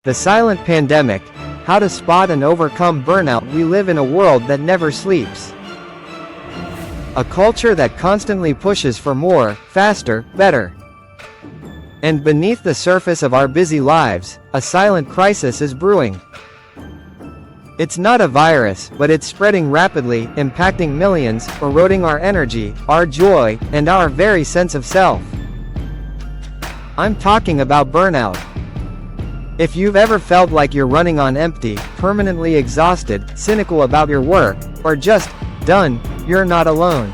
The silent pandemic, how to spot and overcome burnout. We live in a world that never sleeps. A culture that constantly pushes for more, faster, better. And beneath the surface of our busy lives, a silent crisis is brewing. It's not a virus, but it's spreading rapidly, impacting millions, eroding our energy, our joy, and our very sense of self. I'm talking about burnout. If you've ever felt like you're running on empty, permanently exhausted, cynical about your work, or just done, you're not alone.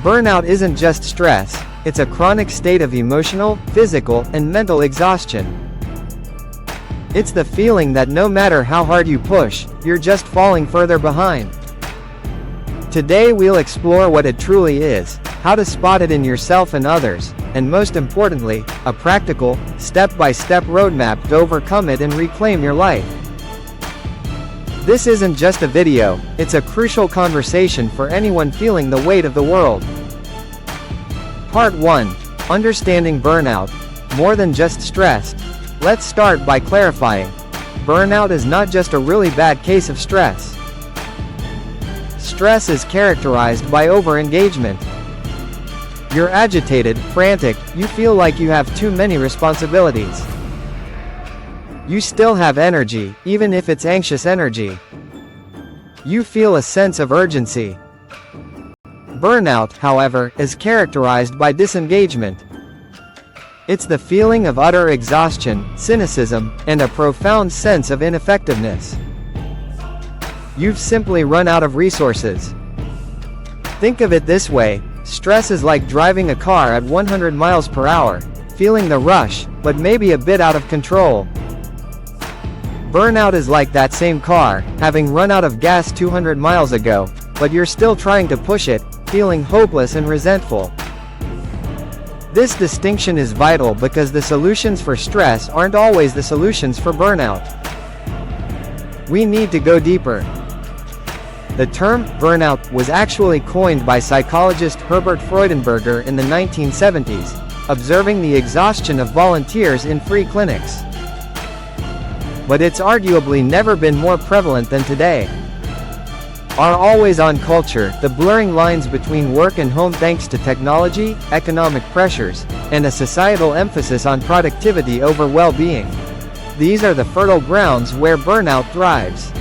Burnout isn't just stress, it's a chronic state of emotional, physical, and mental exhaustion. It's the feeling that no matter how hard you push, you're just falling further behind. Today we'll explore what it truly is, how to spot it in yourself and others, and most importantly, a practical, step-by-step roadmap to overcome it and reclaim your life. This isn't just a video, it's a crucial conversation for anyone feeling the weight of the world. Part 1. Understanding burnout. More than just stress. Let's start by clarifying. Burnout is not just a really bad case of stress. Stress is characterized by over-engagement. You're agitated, frantic, you feel like you have too many responsibilities. You still have energy, even if it's anxious energy. You feel a sense of urgency. Burnout, however, is characterized by disengagement. It's the feeling of utter exhaustion, cynicism, and a profound sense of ineffectiveness. You've simply run out of resources. Think of it this way. Stress is like driving a car at 100 miles per hour, feeling the rush, but maybe a bit out of control. Burnout is like that same car, having run out of gas 200 miles ago, but you're still trying to push it, feeling hopeless and resentful. This distinction is vital because the solutions for stress aren't always the solutions for burnout. We need to go deeper. The term burnout was actually coined by psychologist Herbert Freudenberger in the 1970s, observing the exhaustion of volunteers in free clinics. But it's arguably never been more prevalent than today. Our always-on culture, the blurring lines between work and home thanks to technology, economic pressures, and a societal emphasis on productivity over well-being. These are the fertile grounds where burnout thrives.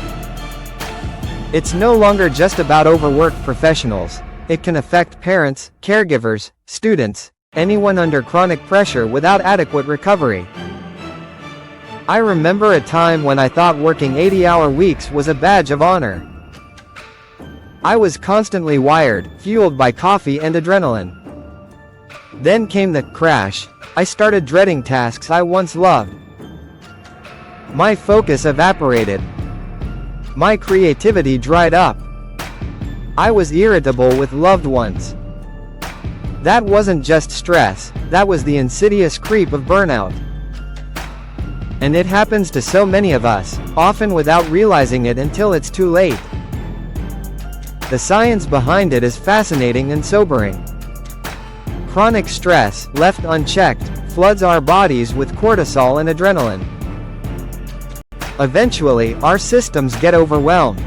It's no longer just about overworked professionals. It can affect parents, caregivers, students, anyone under chronic pressure without adequate recovery. I remember a time when I thought working 80-hour weeks was a badge of honor. I was constantly wired, fueled by coffee and adrenaline. Then came the crash. I started dreading tasks I once loved. My focus evaporated. My creativity dried up. I was irritable with loved ones. That wasn't just stress, that was the insidious creep of burnout. And it happens to so many of us, often without realizing it until it's too late. The science behind it is fascinating and sobering. Chronic stress, left unchecked, floods our bodies with cortisol and adrenaline. Eventually, our systems get overwhelmed.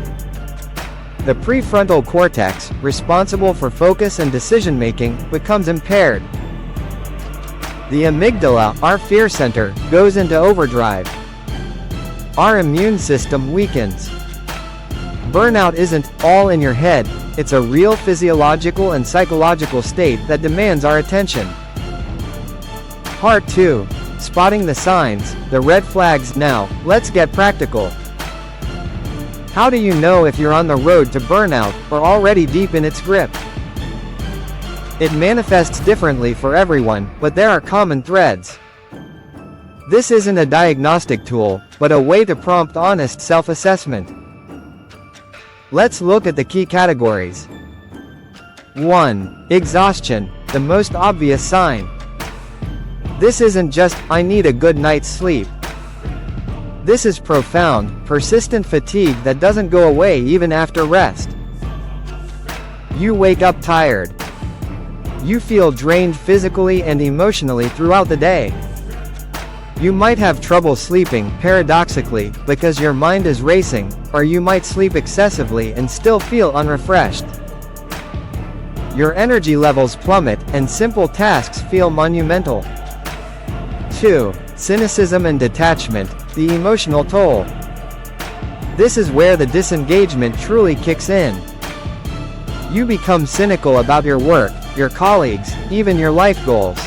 The prefrontal cortex, responsible for focus and decision-making, becomes impaired. The amygdala, our fear center, goes into overdrive. Our immune system weakens. Burnout isn't all in your head, it's a real physiological and psychological state that demands our attention. Part 2. Spotting the signs, the red flags. Now, let's get practical. How do you know if you're on the road to burnout, or already deep in its grip? It manifests differently for everyone, but there are common threads. This isn't a diagnostic tool, but a way to prompt honest self-assessment. Let's look at the key categories. 1. Exhaustion, the most obvious sign. This isn't just, I need a good night's sleep. This is profound, persistent fatigue that doesn't go away even after rest. You wake up tired. You feel drained physically and emotionally throughout the day. You might have trouble sleeping, paradoxically, because your mind is racing, or you might sleep excessively and still feel unrefreshed. Your energy levels plummet, and simple tasks feel monumental. 2. Cynicism and detachment, the emotional toll. This is where the disengagement truly kicks in. You become cynical about your work, your colleagues, even your life goals.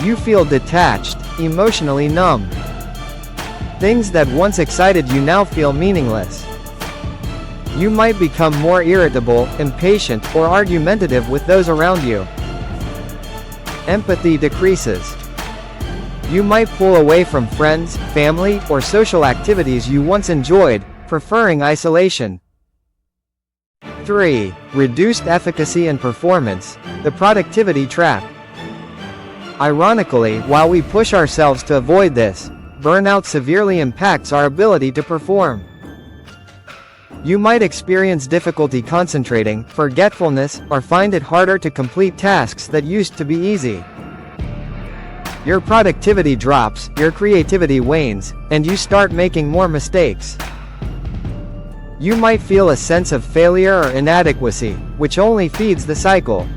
You feel detached, emotionally numb. Things that once excited you now feel meaningless. You might become more irritable, impatient, or argumentative with those around you. Empathy decreases. You might pull away from friends, family, or social activities you once enjoyed, preferring isolation. 3. Reduced efficacy and performance, the productivity trap. Ironically, while we push ourselves to avoid this, burnout severely impacts our ability to perform. You might experience difficulty concentrating, forgetfulness, or find it harder to complete tasks that used to be easy. Your productivity drops, your creativity wanes, and you start making more mistakes. You might feel a sense of failure or inadequacy, which only feeds the cycle.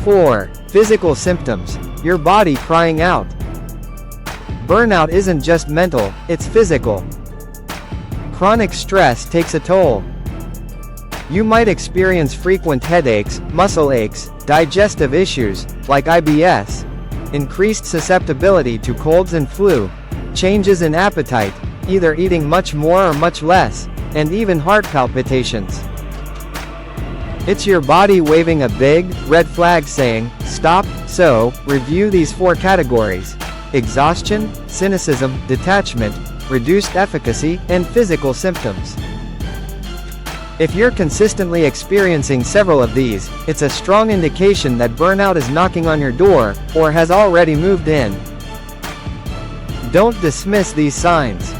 4. Physical symptoms, your body crying out. Burnout isn't just mental, it's physical. Chronic stress takes a toll. You might experience frequent headaches, muscle aches, digestive issues, like IBS, increased susceptibility to colds and flu, changes in appetite, either eating much more or much less, and even heart palpitations. It's your body waving a big, red flag saying, stop. So, review these 4 categories: exhaustion, cynicism, detachment, reduced efficacy, and physical symptoms. If you're consistently experiencing several of these, it's a strong indication that burnout is knocking on your door, or has already moved in. Don't dismiss these signs.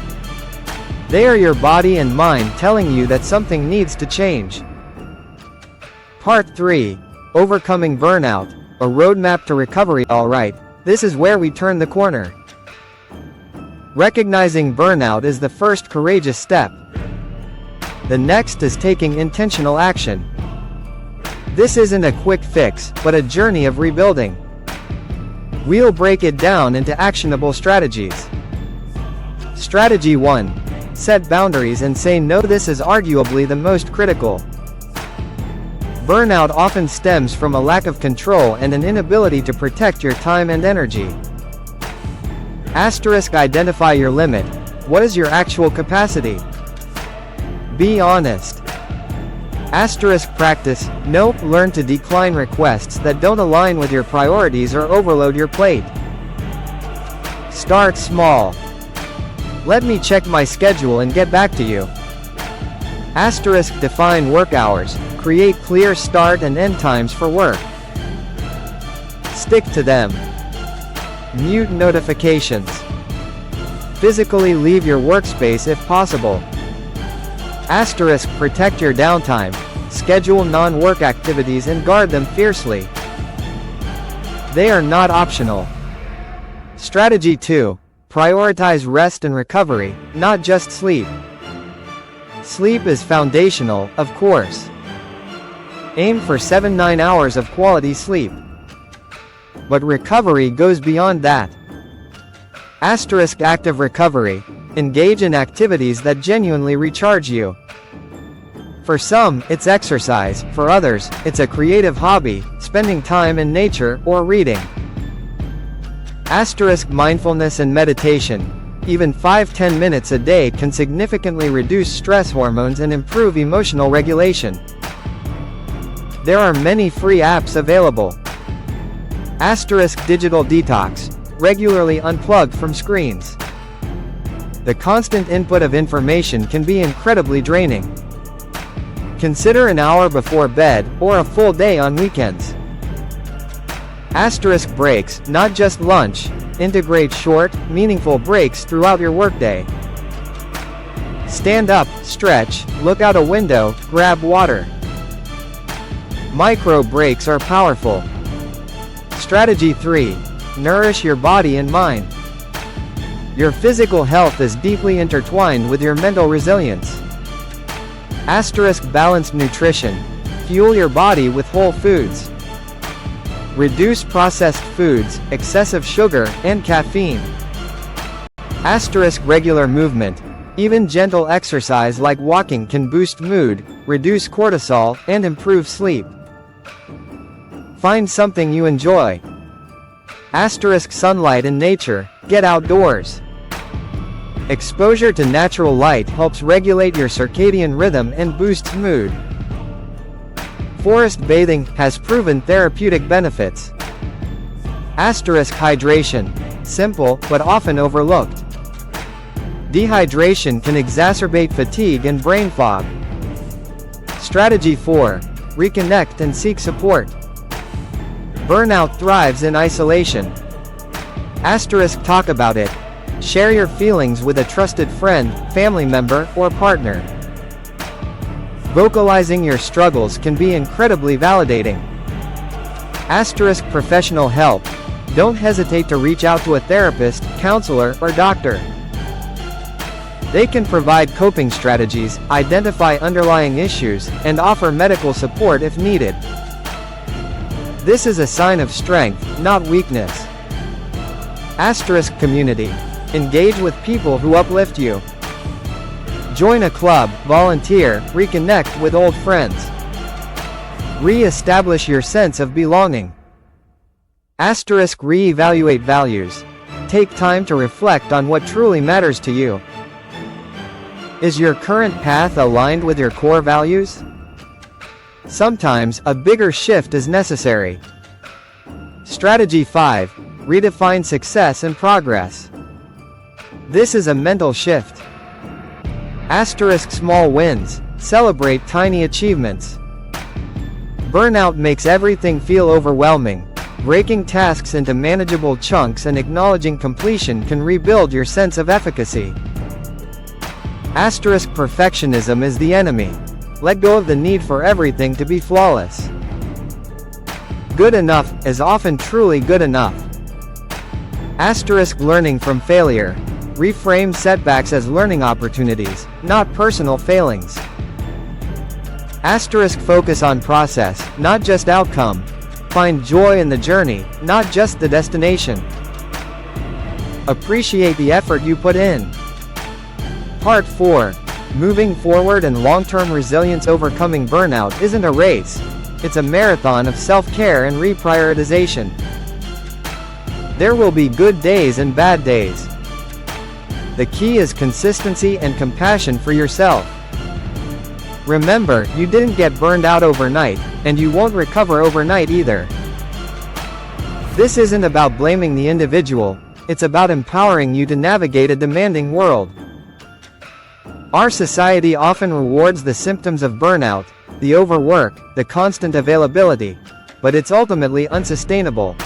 They are your body and mind telling you that something needs to change. Part 3. Overcoming burnout, a roadmap to recovery. Alright, this is where we turn the corner. Recognizing burnout is the first courageous step. The next is taking intentional action. This isn't a quick fix, but a journey of rebuilding. We'll break it down into actionable strategies. Strategy 1. Set boundaries and say no. This is arguably the most critical. Burnout often stems from a lack of control and an inability to protect your time and energy. Identify your limit. What is your actual capacity? Be honest. Practice no. Learn to decline requests that don't align with your priorities or overload your plate. Start small. Let me check my schedule and get back to you. Define work hours. Create clear start and end times for work. Stick to them. Mute notifications. Physically leave your workspace if possible. Protect your downtime. Schedule non-work activities and guard them fiercely. They are not optional. Strategy 2. Prioritize rest and recovery, not just sleep. Sleep is foundational, of course. Aim for 7-9 hours of quality sleep. But recovery goes beyond that. Active recovery. Engage in activities that genuinely recharge you. For some, it's exercise. For others, it's a creative hobby, spending time in nature, or reading. Mindfulness and meditation. Even 5-10 minutes a day can significantly reduce stress hormones and improve emotional regulation. There are many free apps available. Digital detox. Regularly unplug from screens. The constant input of information can be incredibly draining. Consider an hour before bed, or a full day on weekends. Breaks, not just lunch. Integrate short, meaningful breaks throughout your workday. Stand up, stretch, look out a window, grab water. Micro breaks are powerful. Strategy 3. nourish your body and mind. Your physical health is deeply intertwined with your mental resilience. Balanced nutrition. Fuel your body with whole foods. Reduce processed foods, excessive sugar, and caffeine. Regular movement. Even gentle exercise like walking can boost mood, reduce cortisol, and improve sleep. Find something you enjoy. Sunlight and nature. Get outdoors. Exposure to natural light helps regulate your circadian rhythm and boosts mood. Forest bathing has proven therapeutic benefits. Hydration. Simple, but often overlooked. Dehydration can exacerbate fatigue and brain fog. Strategy 4. Reconnect and seek support. Burnout thrives in isolation. Talk about it. Share your feelings with a trusted friend, family member, or partner. Vocalizing your struggles can be incredibly validating. Professional help. Don't hesitate to reach out to a therapist, counselor, or doctor. They can provide coping strategies, identify underlying issues, and offer medical support if needed. This is a sign of strength, not weakness. Community. Engage with people who uplift you. Join a club, volunteer, reconnect with old friends. Re-establish your sense of belonging. Re-evaluate values. Take time to reflect on what truly matters to you. Is your current path aligned with your core values? Sometimes, a bigger shift is necessary. Strategy 5. Redefine success and progress. This is a mental shift. Small wins. Celebrate tiny achievements. Burnout makes everything feel overwhelming. Breaking tasks into manageable chunks and acknowledging completion can rebuild your sense of efficacy. Perfectionism is the enemy. Let go of the need for everything to be flawless. Good enough is often truly good enough. Learning from failure. Reframe setbacks as learning opportunities, not personal failings. Focus on process, not just outcome. Find joy in the journey, not just the destination. Appreciate the effort you put in. Part 4. Moving forward and long-term resilience. Overcoming burnout isn't a race. It's a marathon of self-care and reprioritization. There will be good days and bad days. The key is consistency and compassion for yourself. Remember, you didn't get burned out overnight, and you won't recover overnight either. This isn't about blaming the individual, it's about empowering you to navigate a demanding world. Our society often rewards the symptoms of burnout, the overwork, the constant availability, but it's ultimately unsustainable.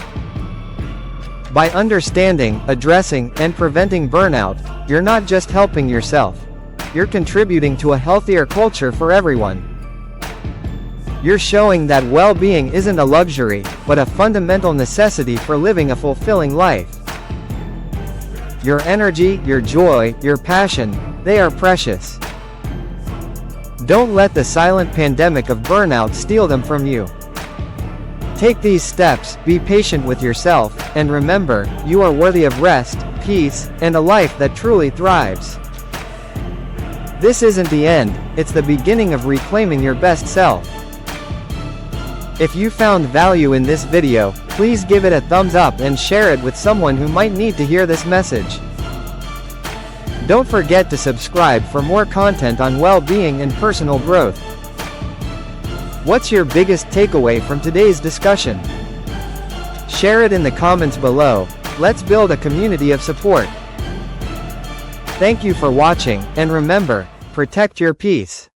By understanding, addressing, and preventing burnout, you're not just helping yourself. You're contributing to a healthier culture for everyone. You're showing that well-being isn't a luxury, but a fundamental necessity for living a fulfilling life. Your energy, your joy, your passion, they are precious. Don't let the silent pandemic of burnout steal them from you. Take these steps, be patient with yourself, and remember, you are worthy of rest, peace, and a life that truly thrives. This isn't the end, it's the beginning of reclaiming your best self. If you found value in this video, please give it a thumbs up and share it with someone who might need to hear this message. Don't forget to subscribe for more content on well-being and personal growth. What's your biggest takeaway from today's discussion? Share it in the comments below. Let's build a community of support. Thank you for watching, and remember, protect your peace.